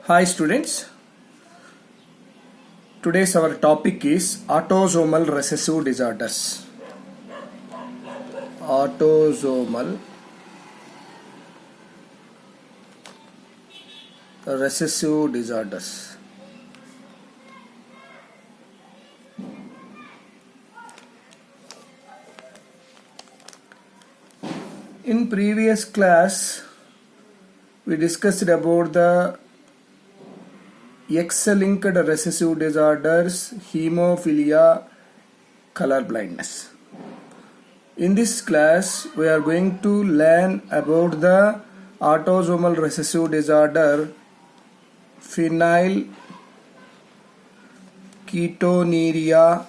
Hi students, today's our topic is autosomal recessive disorders. Autosomal recessive disorders. In previous class, we discussed about the X-linked recessive disorders, hemophilia, color blindness. In this class, we are going to learn about the autosomal recessive disorder, phenylketonuria,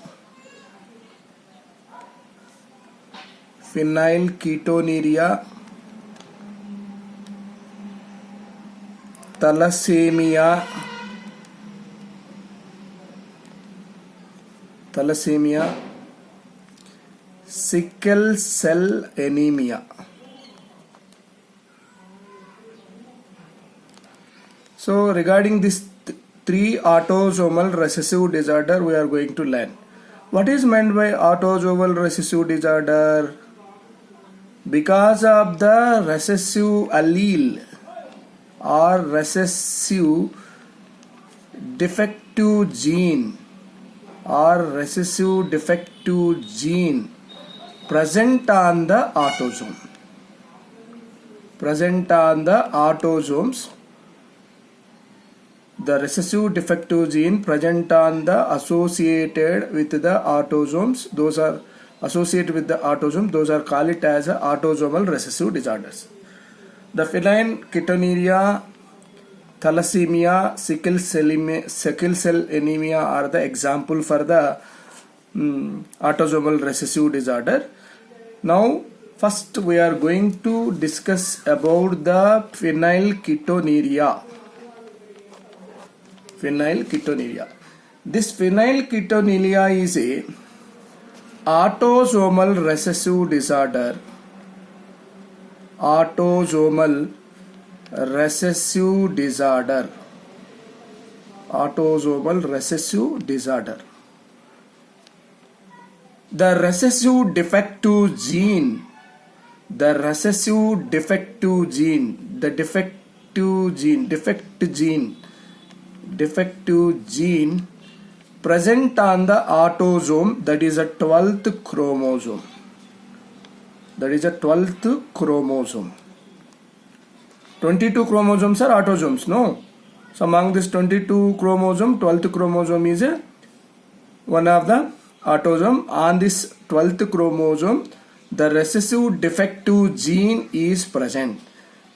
thalassemia, sickle cell anemia. So regarding these three autosomal recessive disorder, we are going to learn. What is meant by autosomal recessive disorder? Because of the recessive allele or recessive defective gene present on the autosomes. The recessive defective gene present on the associated with the autosomes, those are associated with the autosome, those are called it as autosomal recessive disorders. The phenylketonuria, thalassemia, sickle cell anemia are the example for the autosomal recessive disorder. Now first we are going to discuss about the phenylketonuria. This phenylketonuria is a autosomal recessive disorder. Autosomal recessive disorder. The recessive defective gene, defective gene present on the autosome, that is a 12th chromosome. 22 chromosomes are autosomes, no? So among this 22 chromosome, 12th chromosome is one of the autosome. On this 12th chromosome, the recessive defective gene is present.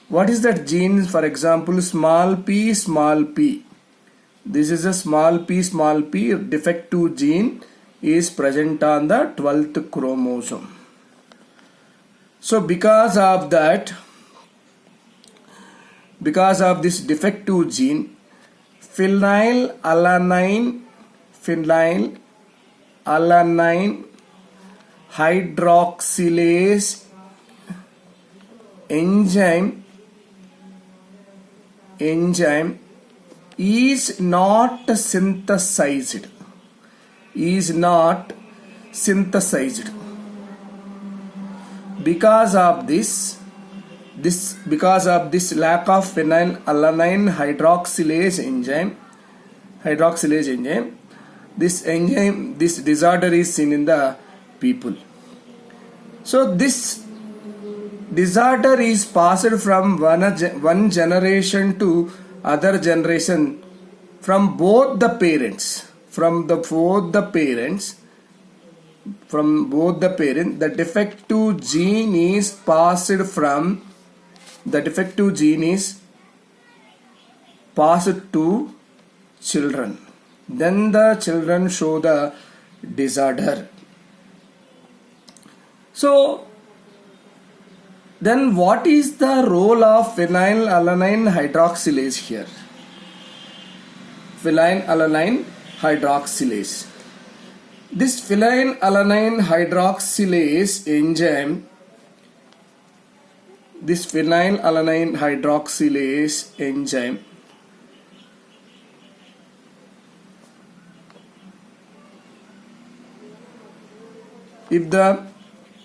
What is that gene? For example, small p. This is a small p defective gene is present on the 12th chromosome. So because of this defective gene, phenylalanine hydroxylase enzyme is not synthesized. Because of this lack of phenylalanine hydroxylase enzyme, this disorder is seen in the people. So this disorder is passed from one generation to other generation from both the parents. The defective gene is passed to children. Then the children show the disorder. So then what is the role of phenylalanine hydroxylase here? This phenylalanine hydroxylase enzyme if the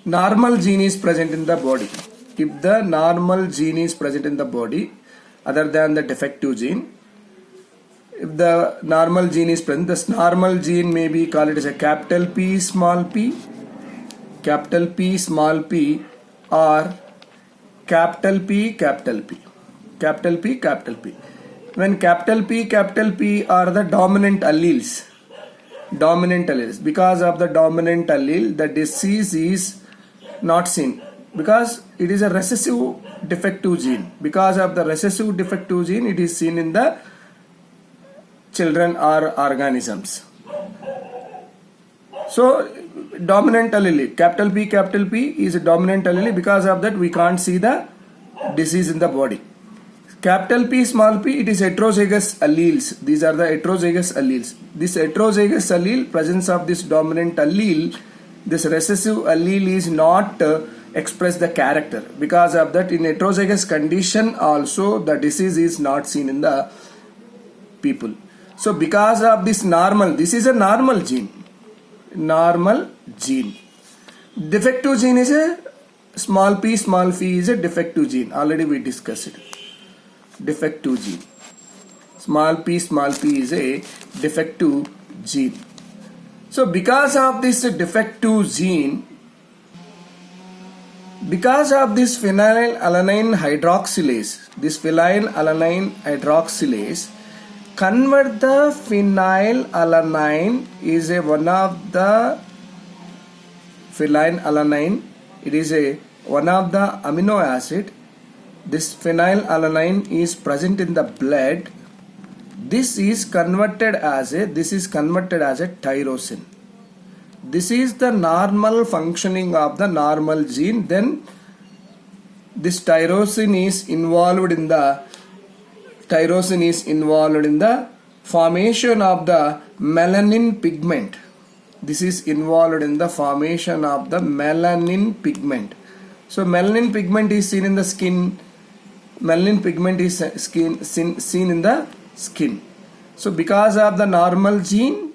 normal gene is present in the body, if the normal gene is present in the body other than the defective gene, if the normal gene is present, this normal gene may be called as a capital P small p, capital P small p, or capital P capital P, capital P capital P. When capital P are the dominant alleles, because of the dominant allele the disease is not seen, because it is a recessive defective gene. Because of the recessive defective gene it is seen in the children or organisms. So dominant allele, capital P is a dominant allele, because of that we can't see the disease in the body. Capital P small p, it is heterozygous alleles. These are the heterozygous alleles. This heterozygous allele, presence of this dominant allele, this recessive allele is not express the character. Because of that, in heterozygous condition also the disease is not seen in the people. So because of this normal, this is a normal gene. Normal gene. Defective gene is a small p is a defective gene. Already we discussed it. Defective gene. Small p is a defective gene. So because of this defective gene, because of this phenylalanine hydroxylase, convert the phenylalanine is a one of the phenylalanine. It is a one of the amino acid. This phenylalanine is present in the blood. This is converted as a tyrosine. This is the normal functioning of the normal gene. Then this tyrosine is involved in the formation of the melanin pigment. This is involved in the formation of the melanin pigment. So melanin pigment is seen in the skin. Melanin pigment is seen in the skin. So because of the normal gene,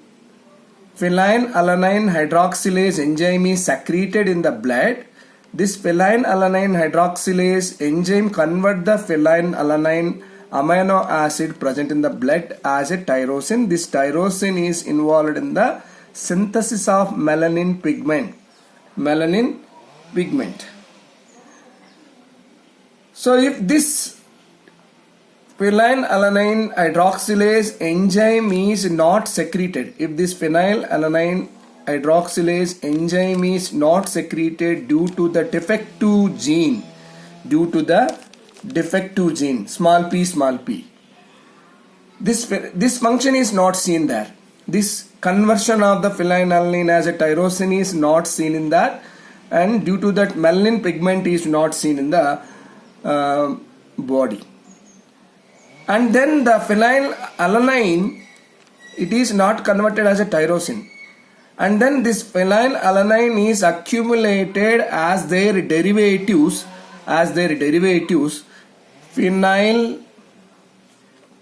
phenylalanine hydroxylase enzyme is secreted in the blood. This phenylalanine hydroxylase enzyme convert the phenylalanine amino acid present in the blood as a tyrosine. This tyrosine is involved in the synthesis of melanin pigment. So if this phenylalanine hydroxylase enzyme is not secreted, if this phenylalanine hydroxylase enzyme is not secreted due to the defective gene, small p, this function is not seen there. This conversion of the phenylalanine as a tyrosine is not seen in that, and due to that melanin pigment is not seen in the body. And then the phenylalanine, it is not converted as a tyrosine, and then this phenylalanine is accumulated as their derivatives, phenyl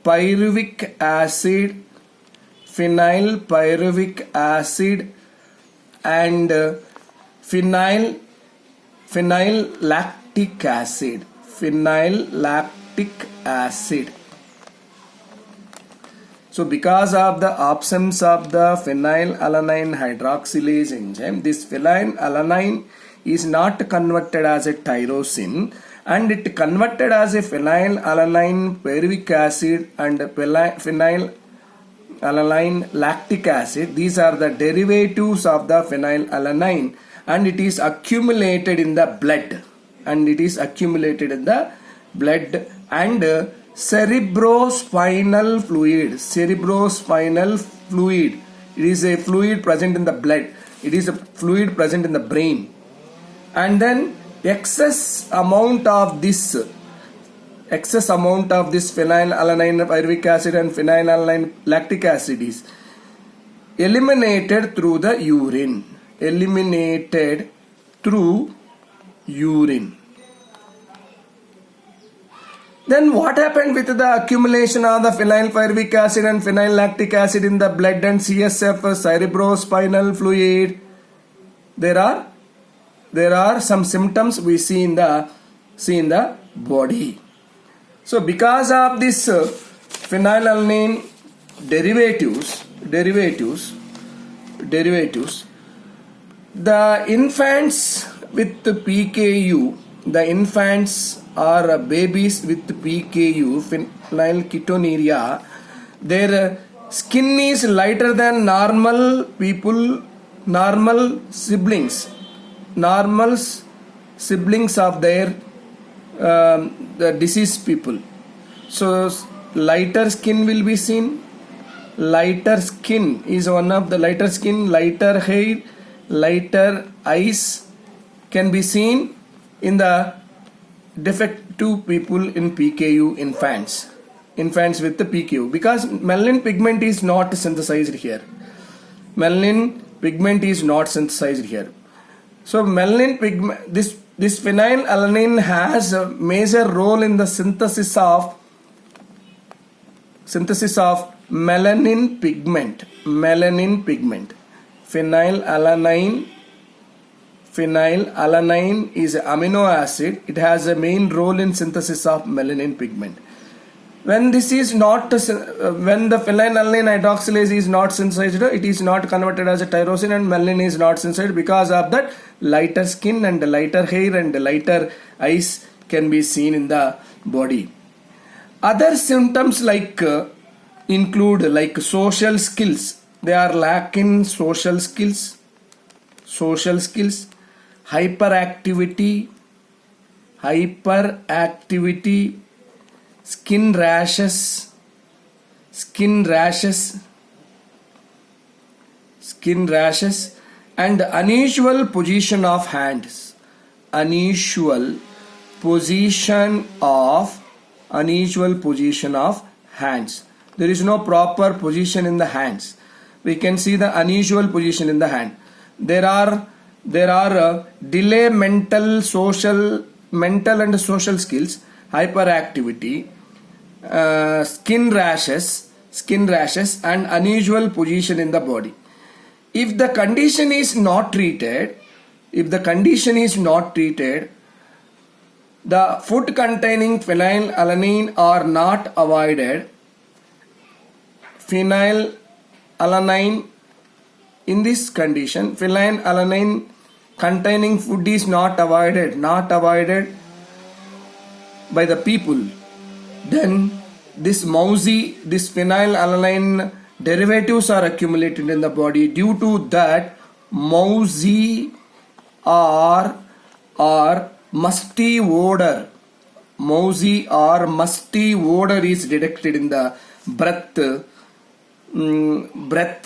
pyruvic acid and phenylactic acid. So because of the absence of the phenylalanine hydroxylase enzyme, this phenylalanine is not converted as a tyrosine, and it converted as a phenylalanine pyruvic acid and phenylalanine lactic acid. These are the derivatives of the phenylalanine, and it is accumulated in the blood. And cerebrospinal fluid. It is a fluid present in the blood. It is a fluid present in the brain. And then excess amount of this phenylalanine pyruvic acid and phenylalanine lactic acid is eliminated through the urine. Then what happened with the accumulation of the phenylpyruvic acid and phenylactic acid in the blood and CSF, cerebrospinal fluid? there are some symptoms we see in the body. So because of this phenylalanine derivatives, the infants with PKU, the infants or babies with PKU, phenylketonuria, their skin is lighter than normal people, normal siblings of their the deceased people. So lighter skin will be seen. Lighter skin is one of the lighter skin, lighter hair, lighter eyes can be seen in the defective people in PKU infants with the PKU, because melanin pigment is not synthesized here. So melanin pigment, this phenylalanine has a major role in the synthesis of melanin pigment. Phenylalanine is an amino acid. It has a main role in synthesis of melanin pigment. When the phenylalanine hydroxylase is not synthesized, it is not converted as a tyrosine, and melanin is not synthesized. Because of that, lighter skin and lighter hair and lighter eyes can be seen in the body. Other symptoms include like social skills. They are lacking social skills, hyperactivity, skin rashes, and unusual position of hands. Unusual position of hands. There is no proper position in the hands. We can see the unusual position in the hand. There are delay mental and social skills, hyperactivity, skin rashes, and unusual position in the body. If the condition is not treated, the food containing phenylalanine are not avoided. Phenylalanine, in this condition, phenylalanine containing food is not avoided by the people. Then this phenylalanine derivatives are accumulated in the body. Due to that, mousy or musty odor is detected in the breath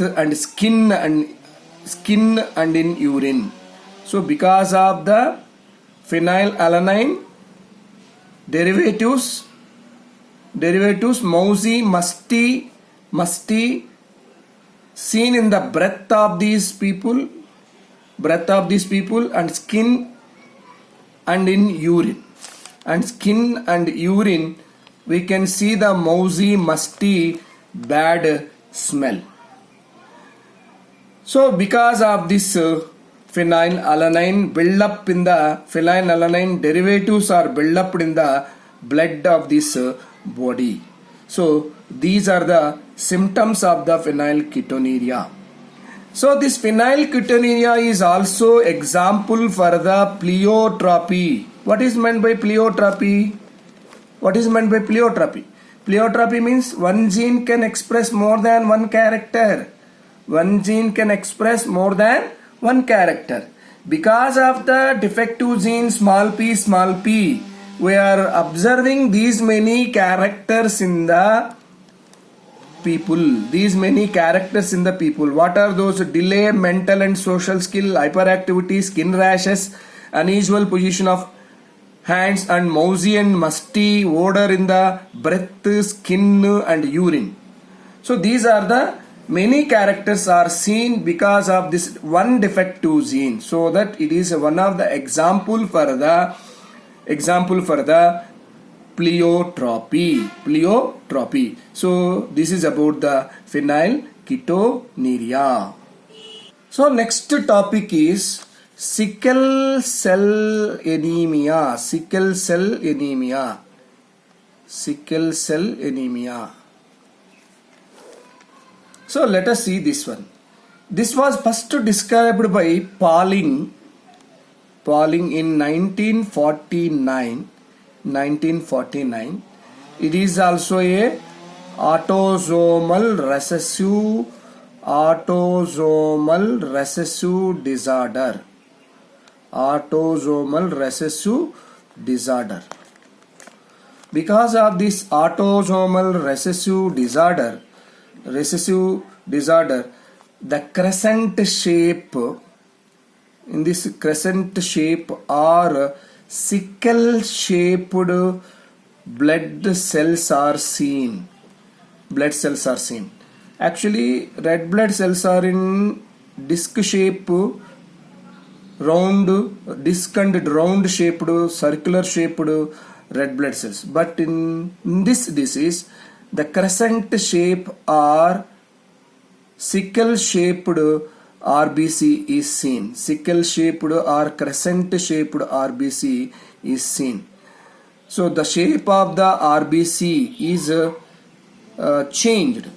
and skin and in urine. So because of the phenylalanine derivatives, mousy, musty seen in the breath of these people and skin and in urine. And skin and urine, we can see the mousy, musty, bad smell. So because of this phenylalanine derivatives are built up in the blood of this body. So these are the symptoms of the phenylketonuria. So this phenylketonuria is also example for the pleiotropy. What is meant by pleiotropy? Pleiotropy means one gene can express more than one character. Because of the defective gene small p, we are observing these many characters in the people. What are those? Delay mental and social skill, hyperactivity, skin rashes, unusual position of hands, and mousy and musty odor in the breath, skin and urine. So these are the many characters are seen because of this one defective gene. So that it is one of the example for the pleiotropy. So this is about the phenylketonuria. So next topic is sickle cell anemia, sickle cell anemia, sickle cell anemia. So let us see this one. This was first described by Pauling in 1949. It is also a autosomal recessive disorder. Autosomal recessive disorder. Because of this autosomal recessive disorder, the crescent shape, in this crescent shape or sickle shaped blood cells are seen. Actually, red blood cells are in disc shape, disc and round shaped, circular shaped red blood cells. But in this disease, the crescent shape or sickle shaped RBC is seen. Sickle shaped or crescent shaped RBC is seen. So the shape of the RBC is changed.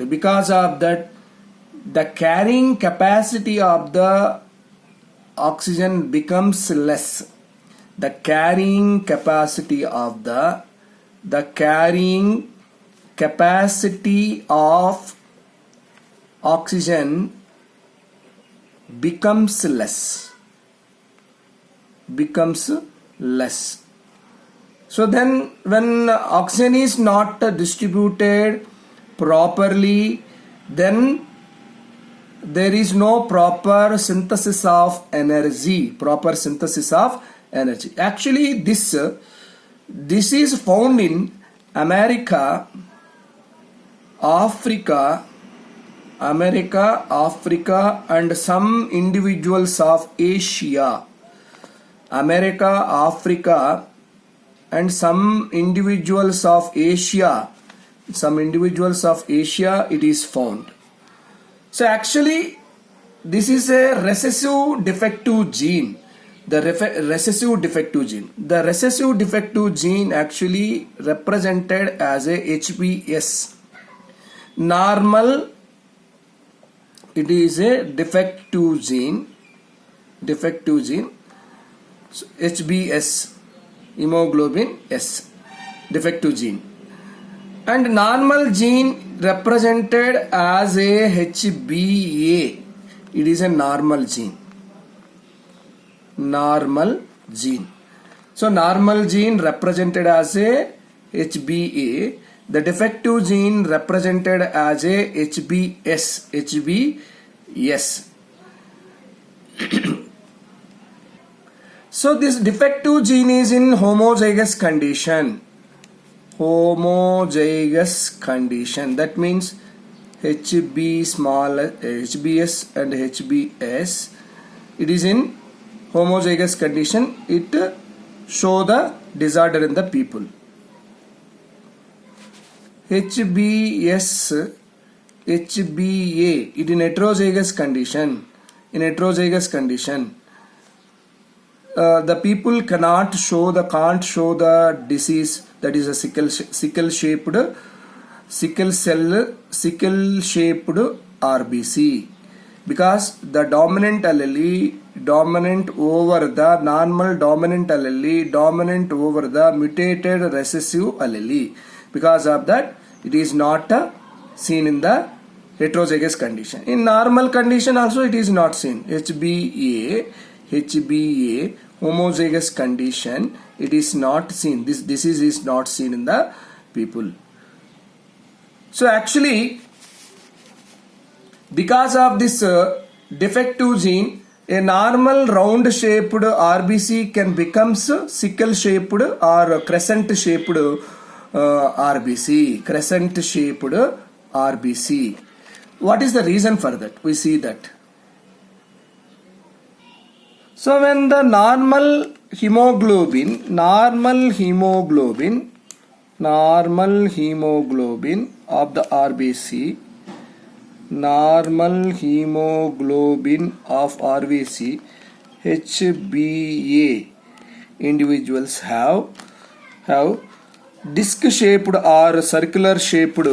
Because of that, the carrying capacity of the oxygen becomes less. The carrying capacity of oxygen becomes less. So then when oxygen is not distributed properly, then there is no proper synthesis of energy. Actually, this is found in America, Africa, and some individuals of Asia. America, Africa, and some individuals of Asia. It is found. So actually, this is a recessive defective gene. The recessive defective gene actually represented as a HBS. Normal, it is a defective gene. So HBS, hemoglobin S, defective gene. And normal gene represented as a HBA. It is a normal gene. So normal gene represented as a HBA. The defective gene represented as a HBS. So this defective gene is in homozygous condition. That means HBS and HBS. It is in homozygous condition. It show the disorder in the people. HBS, HBA, it in heterozygous condition. The people can't show the disease, that is a sickle shaped RBC, because the dominant over the normal dominant allele, dominant over the mutated recessive allele. Because of that, it is not seen in the heterozygous condition. In normal condition also it is not seen. HBA, homozygous condition, it is not seen. This disease is not seen in the people. So actually, because of this defective gene, a normal round shaped RBC can become sickle shaped or crescent shaped RBC. What is the reason for that? We see that. So when the normal hemoglobin of the RBC, normal hemoglobin of RBC HbA individuals have disc shaped or circular shaped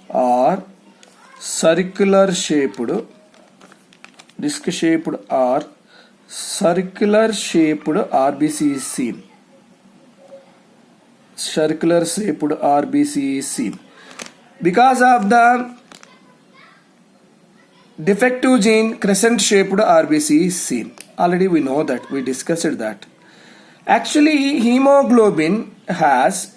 or circular shaped RBC is seen. Circular shaped RBC is seen. Because of the defective gene, crescent shaped RBC is seen. Already we know that, we discussed that. Actually, hemoglobin has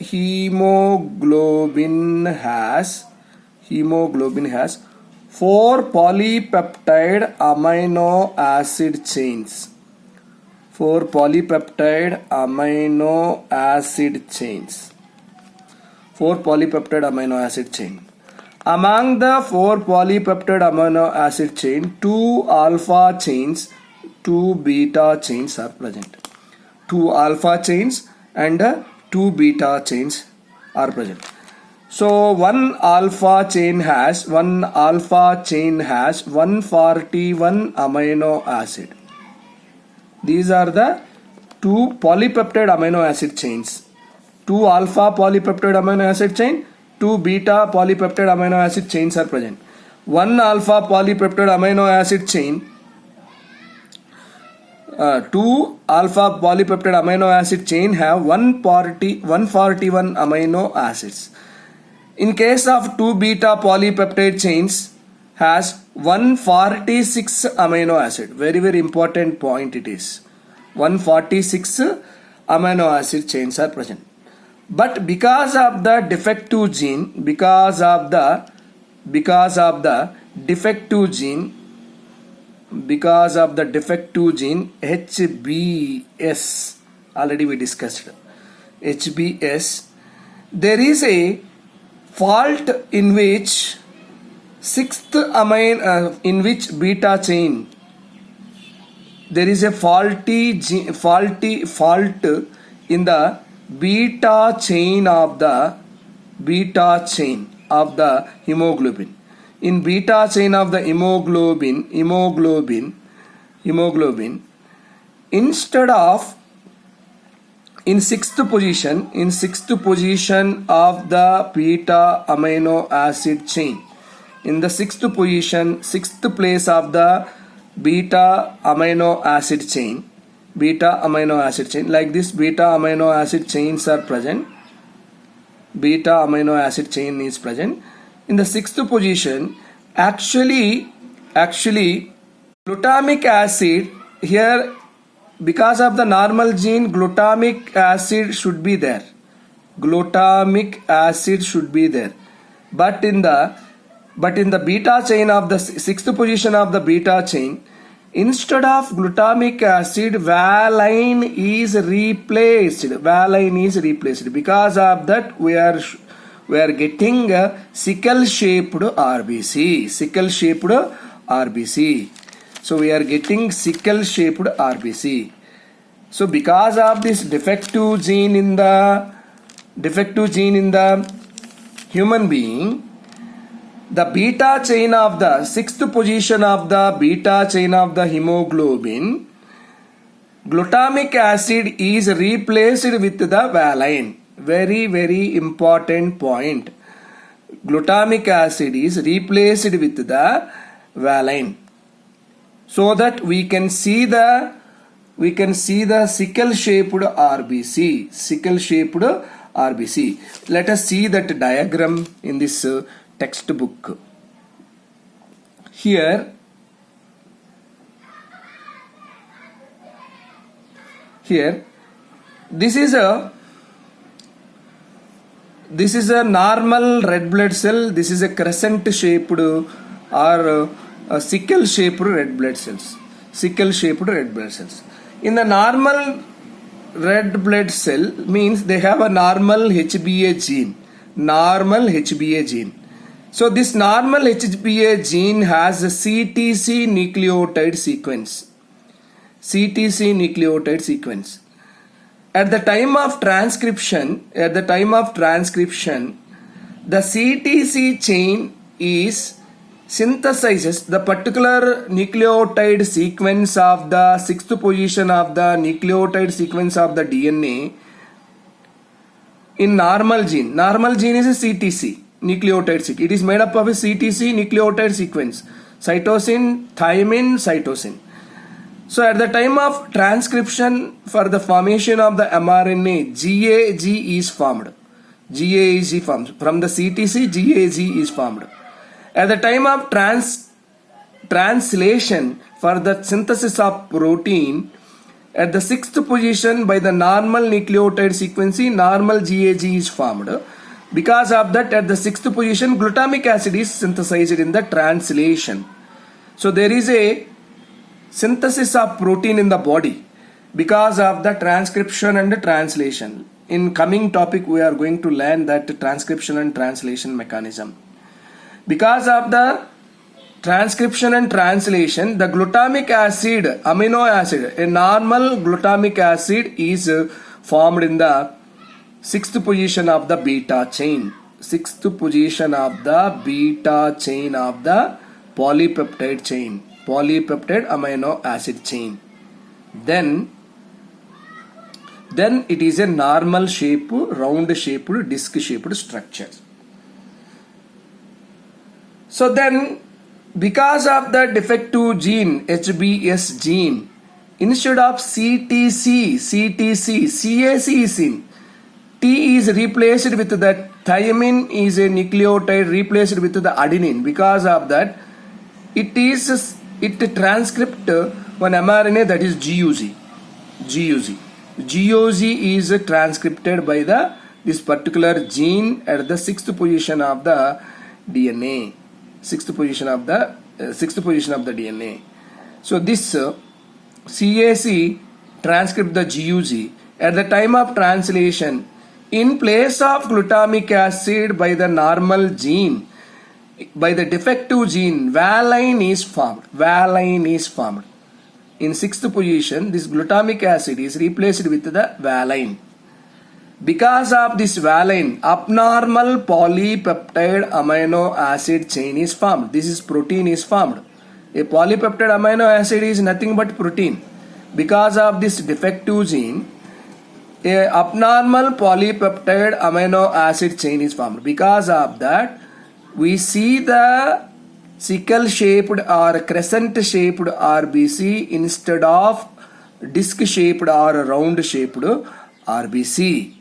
4 polypeptide amino acid chains. 4 polypeptide amino acid chains. 4 polypeptide amino acid chain. Among the 4 polypeptide amino acid chain, 2 alpha chains, 2 beta chains are present. 2 alpha chains and 2 beta chains are present. So one alpha chain has 141 amino acid. These are the 2 polypeptide amino acid chains. 2 alpha polypeptide amino acid chain, 2 beta polypeptide amino acid chains are present. 1 alpha polypeptide amino acid chain, 2 alpha polypeptide amino acid chain have 141 amino acids. In case of 2 beta polypeptide chains has 146 amino acid. Very important point it is. 146 amino acid chains are present. But because of the defective gene, HBS, already we discussed HBS, there is a fault in which in which beta chain, there is a fault in the beta chain of the hemoglobin. In beta chain of the hemoglobin, instead of in sixth position of the beta amino acid chain, in the sixth place of the beta amino acid chain, like this beta amino acid chains are present. Beta amino acid chain is present. In the sixth position, actually glutamic acid here, because of the normal gene, glutamic acid should be there. But in the beta chain of the sixth position of the beta chain, instead of glutamic acid, valine is replaced. Because of that, we are getting a sickle shaped RBC. So we are getting sickle shaped RBC. So because of this defective gene in the human being, the beta chain of the sixth position of the beta chain of the hemoglobin, glutamic acid is replaced with the valine. Very important point. Glutamic acid is replaced with the valine, so that we can see the sickle shaped RBC. Let us see that diagram in this textbook. Here this is a normal red blood cell. This is a crescent shaped or a sickle shaped red blood cells. In the normal red blood cell means they have a normal HbA gene. So this normal HbA gene has a CTC nucleotide sequence. At the time of transcription, the CTC chain is synthesizes the particular nucleotide sequence of the sixth position of the nucleotide sequence of the DNA in normal gene. Normal gene is a CTC, nucleotide sequence. It is made up of a CTC nucleotide sequence. Cytosine, thymine, cytosine. So at the time of transcription for the formation of the mRNA, GAG is formed. GAG is formed. From the CTC, GAG is formed. At the time of translation for the synthesis of protein, at the sixth position by the normal nucleotide sequence, normal GAG is formed. Because of that, at the sixth position, glutamic acid is synthesized in the translation. So there is a synthesis of protein in the body because of the transcription and the translation. In coming topic, we are going to learn that transcription and translation mechanism. Because of the transcription and translation, the glutamic acid, amino acid, a normal glutamic acid is formed in the sixth position of the beta chain. Sixth position of the beta chain of the polypeptide chain. Polypeptide amino acid chain. Then it is a normal shape, round shaped, disc shaped structure. So then, because of the defective gene, HBS gene, instead of CTC, CAC is in. T is replaced with the thymine is a nucleotide replaced with the adenine. Because of that, it transcript one mRNA, that is GUG. GUG is transcripted by this particular gene at the sixth position of the DNA. Sixth position of the DNA. So this CAC transcript the GUG at the time of translation. In place of glutamic acid by the normal gene, by the defective gene, valine is formed. In sixth position, this glutamic acid is replaced with the valine. Because of this valine, abnormal polypeptide amino acid chain is formed. This is protein is formed. A polypeptide amino acid is nothing but protein. Because of this defective gene, a abnormal polypeptide amino acid chain is formed. Because of that, we see the sickle shaped or crescent shaped RBC instead of disc shaped or round shaped RBC.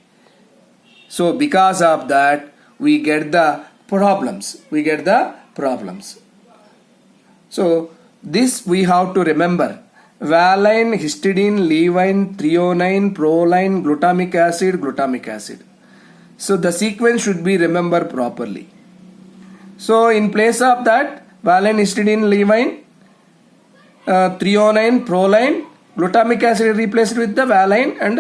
So because of that, we get the problems. So this we have to remember. Valine, histidine, levine, threonine, proline, glutamic acid. So the sequence should be remembered properly. So in place of that, valine, histidine, levine, threonine, proline, glutamic acid replaced with the valine and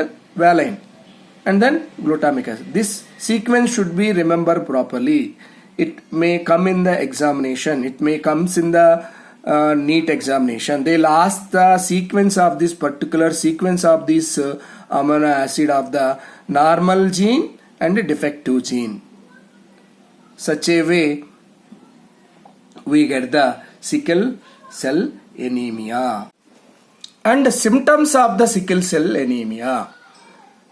then glutamic acid. This sequence should be remembered properly. It may come in the examination. It may comes in the NEET examination. They'll ask the sequence of this particular sequence of this amino acid of the normal gene and defective gene. Such a way we get the sickle cell anemia. And symptoms of the sickle cell anemia.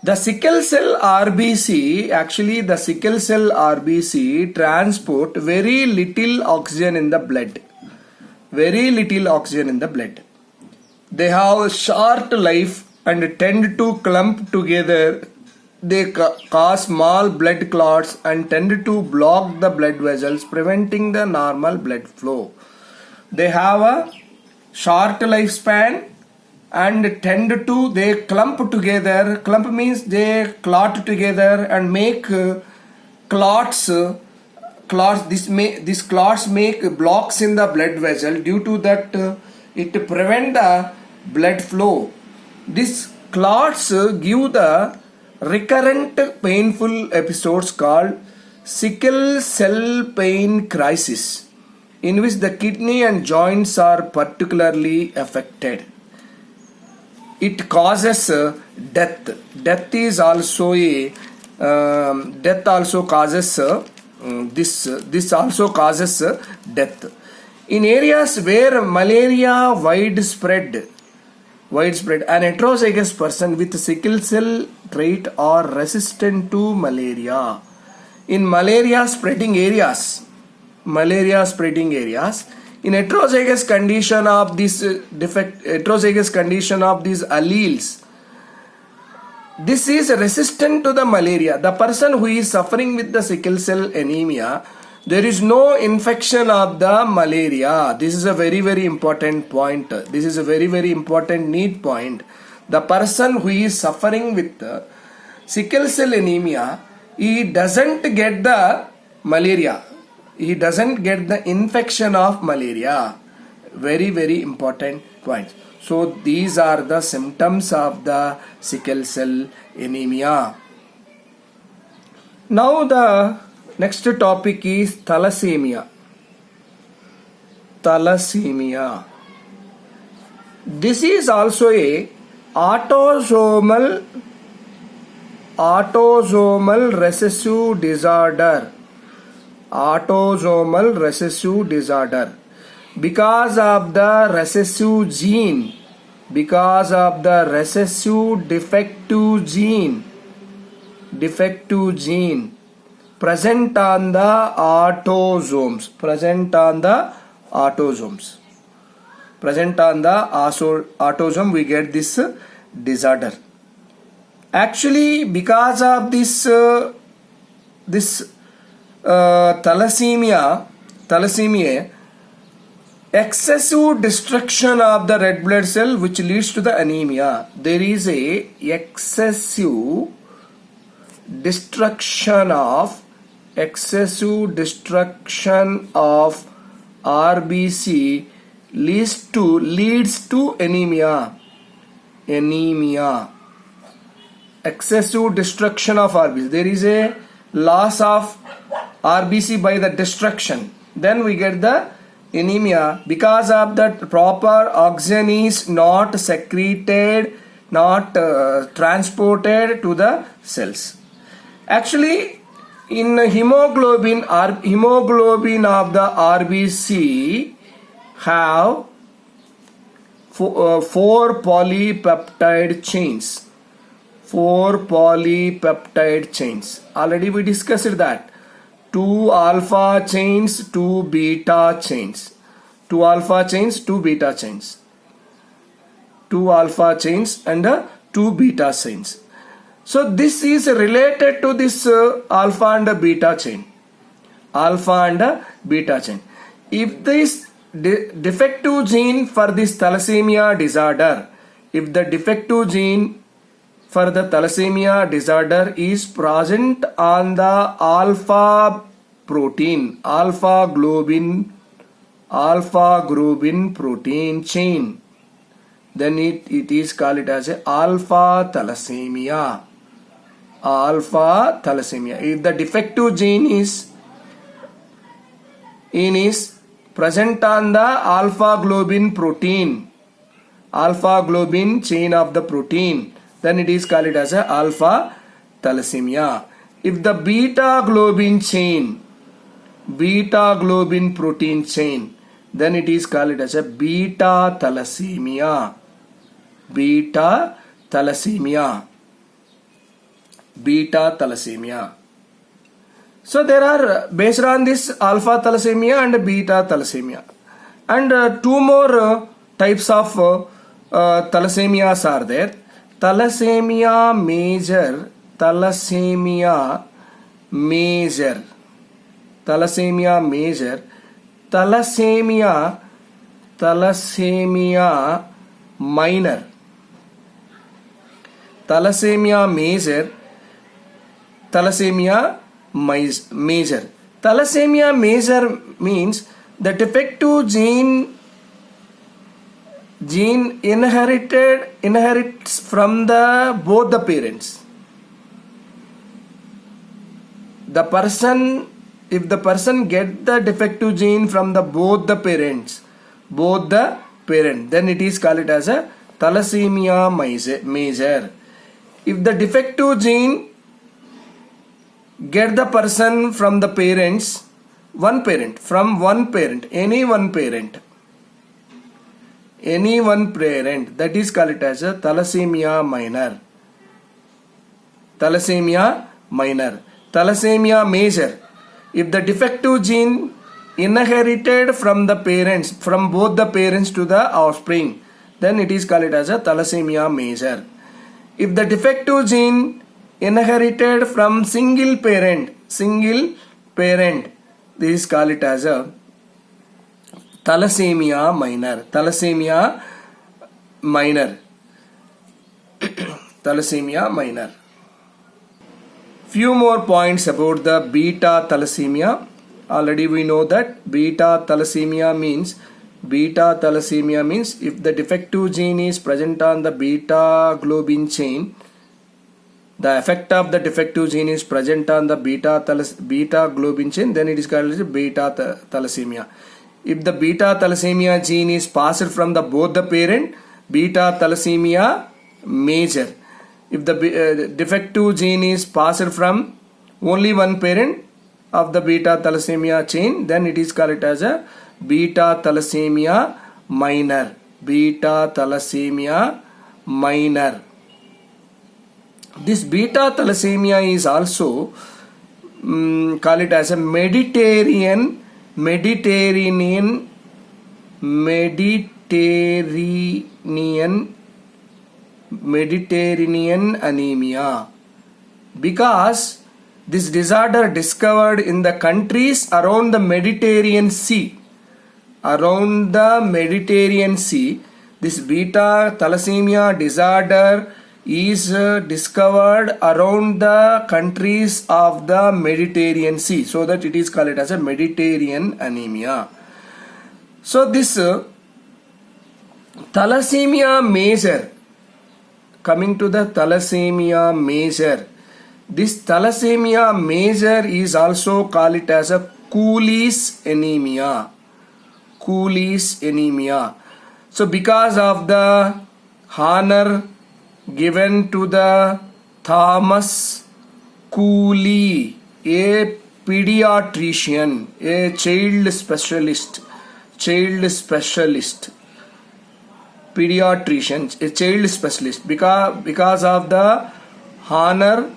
The sickle cell RBC, actually the sickle cell RBC transport very little oxygen in the blood. They have short life and tend to clump together. They cause small blood clots and tend to block the blood vessels, preventing the normal blood flow. They have a short lifespan and they clump together. Clump means they clot together and make clots. These clots make blocks in the blood vessel. Due to that, it prevent the blood flow. These clots give the recurrent painful episodes called sickle cell pain crisis, in which the kidney and joints are particularly affected. It causes death. Death also causes death. In areas where malaria widespread, an heterozygous person with sickle cell trait are resistant to malaria. In malaria spreading areas, in heterozygous condition of this heterozygous condition of these alleles, this is resistant to the malaria. The person who is suffering with the sickle cell anemia, there is no infection of the malaria. This is a very, very important point. This is a very, very important need point. The person who is suffering with sickle cell anemia, he doesn't get the malaria. He doesn't get the infection of malaria. Very, very important point. So these are the symptoms of the sickle cell anemia. Now the next topic is thalassemia. Thalassemia. This is also a autosomal recessive disorder. Autosomal recessive disorder. Because of the recessive gene, because of the recessive defective gene present on the autosomes, present on the autosome, we get this disorder. Actually, because of this thalassemia, excessive destruction of the red blood cell which leads to the anemia. There is a excessive destruction of RBC leads to anemia. Excessive destruction of RBC. There is a loss of RBC by the destruction. Then we get the anemia because of that proper oxygen is not secreted, not transported to the cells. Actually, in hemoglobin of the RBC have four polypeptide chains. Already we discussed that. 2 alpha chains, 2 beta chains. 2 alpha chains, 2 beta chains. 2 alpha chains and 2 beta chains. So this is related to this alpha and beta chain. If this defective gene for this thalassemia disorder, if the defective gene for the thalassemia disorder is present on the alpha protein, alpha globin protein chain, then it is called as a alpha thalassemia. If the defective gene is present on the alpha globin chain of the protein, then it is called as a alpha thalassemia. If the beta globin protein chain, then it is called as a beta thalassemia. So there are, based on this, alpha thalassemia and beta thalassemia, and two more types of thalassemias are there. Thalassemia major. Thalassemia minor. Thalassemia major. Thalassemia major means the defective gene inherits from both the parents. If the person get the defective gene from both the parents, then it is called as a thalassemia major. If the defective gene get the person from the parents, one parent, from one parent, any one parent, that is called as a thalassemia minor. Thalassemia minor. Thalassemia major. If the defective gene inherited from the parents, from both the parents to the offspring, then it is called as a thalassemia major. If the defective gene inherited from single parent, this is called as a thalassemia minor. Thalassemia minor. Thalassemia minor. Few more points about the beta thalassemia. Already we know that beta thalassemia means if the defective gene is present on the beta globin chain, the effect of the defective gene is present on the beta globin chain, then it is called as beta thalassemia. If the beta thalassemia gene is passed from the both the parent, beta thalassemia major. If the defective gene is passed from only one parent of the beta thalassemia chain, then it is called as a beta thalassemia minor. Beta thalassemia minor. This beta thalassemia is also call it as a Mediterranean anemia, because this disorder discovered in the countries around the Mediterranean Sea. Around the Mediterranean Sea, this beta thalassemia disorder is discovered around the countries of the Mediterranean Sea, so that it is called as a Mediterranean anemia. So this thalassemia major, coming to the thalassemia major, this thalassemia major is also called it as a Cooley's anemia. Cooley's anemia. So because of the honor given to the Thomas Cooley, a pediatrician, a child specialist, pediatrician, a child specialist, because of the honor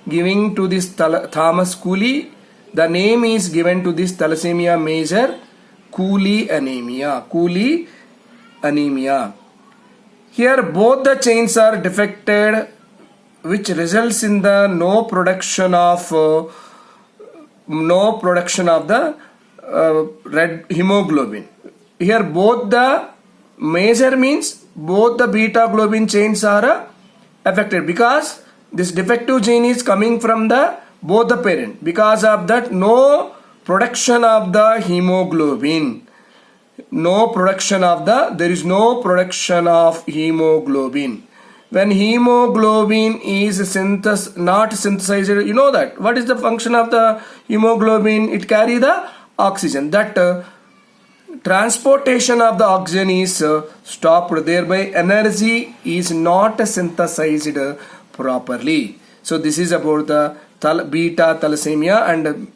giving to this Thomas Cooley, the name is given to this thalassemia major, Cooley anemia. Cooley anemia. Here both the chains are defected, which results in the no production of the red hemoglobin. Here both the major means both the beta globin chains are affected, because this defective gene is coming from the both the parent. Because of that, no production of the hemoglobin. There is no production of hemoglobin. When hemoglobin is not synthesized, you know that. What is the function of the hemoglobin? It carries the oxygen. That transportation of the oxygen is stopped. Thereby energy is not synthesized properly. So this is about the beta thalassemia and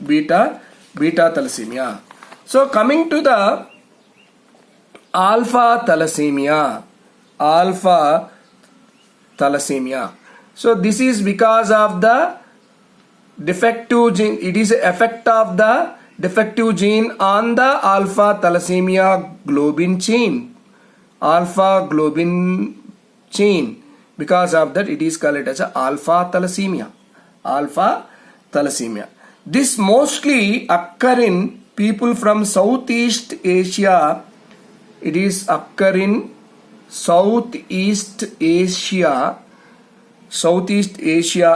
beta thalassemia. So coming to the alpha thalassemia. So this is because of the defective gene. It is an effect of the defective gene on the alpha thalassemia globin chain. Alpha globin chain. Because of that, it is called as a alpha thalassemia. Alpha thalassemia. This mostly occur in people from Southeast Asia. It is occur in Southeast Asia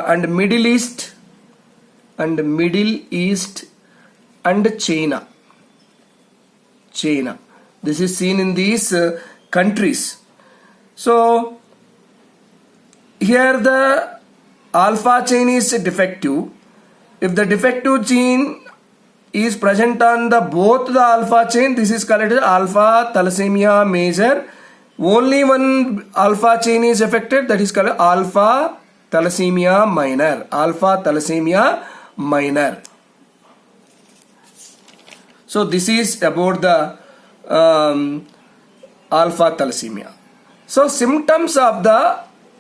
and Middle East and China. This is seen in these countries. So here the alpha chain is defective. If the defective gene is present on the both the alpha chain, this is called as alpha thalassemia major. Only one alpha chain is affected, that is called alpha thalassemia minor. Alpha thalassemia minor. So this is about the alpha thalassemia. So symptoms of the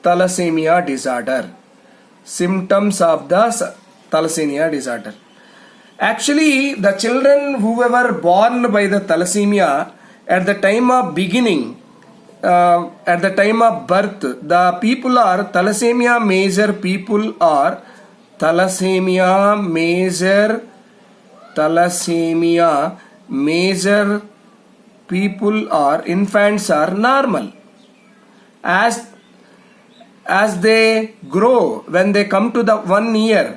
thalassemia disorder. Symptoms of the thalassemia disorder. Actually, the children who were born by the thalassemia at the time of beginning, at the time of birth, the people are thalassemia major people are thalassemia major people are infants are normal. As they grow, when they come to the 1 year,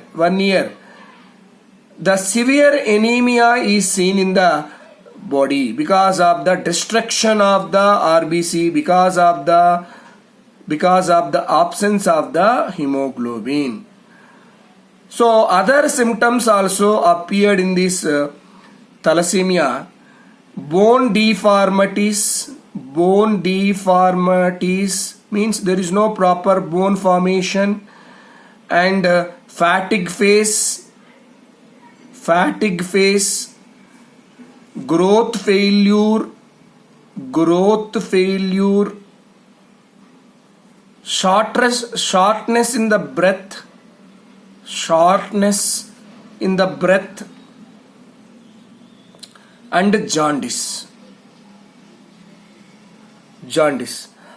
the severe anemia is seen in the body because of the destruction of the RBC, because of the absence of the hemoglobin. So other symptoms also appeared in this thalassemia. Bone deformities means there is no proper bone formation, and fatigue face, growth failure, shortness in the breath, and jaundice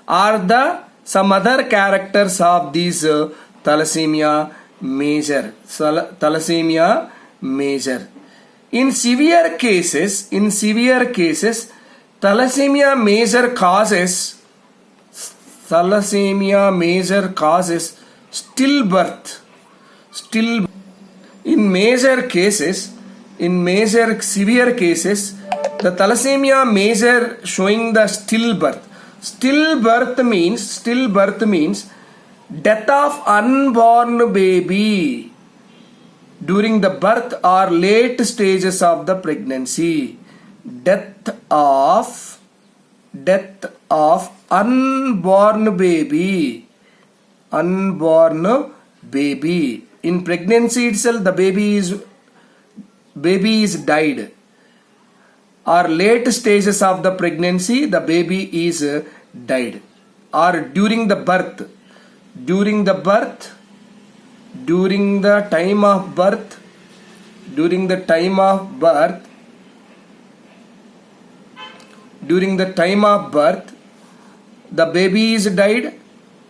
are the some other characters of these thalassemia major. In severe cases, thalassemia major causes stillbirth. In severe cases, the thalassemia major showing the stillbirth. Stillbirth means death of unborn baby during the birth or late stages of the pregnancy. Death of unborn baby. In pregnancy itself, the baby is died. Or late stages of the pregnancy, the baby is died. Or during the time of birth, the baby is died,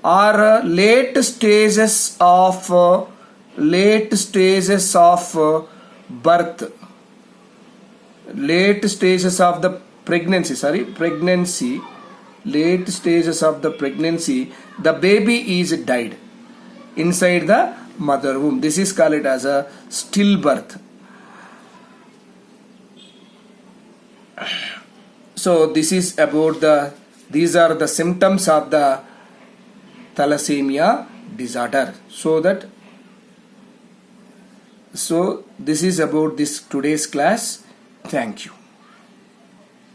or late stages of birth, late stages of the pregnancy, the baby is died inside the mother womb. This is called as a stillbirth. So these are the symptoms of the thalassemia disorder. So this is about this today's class. Thank you.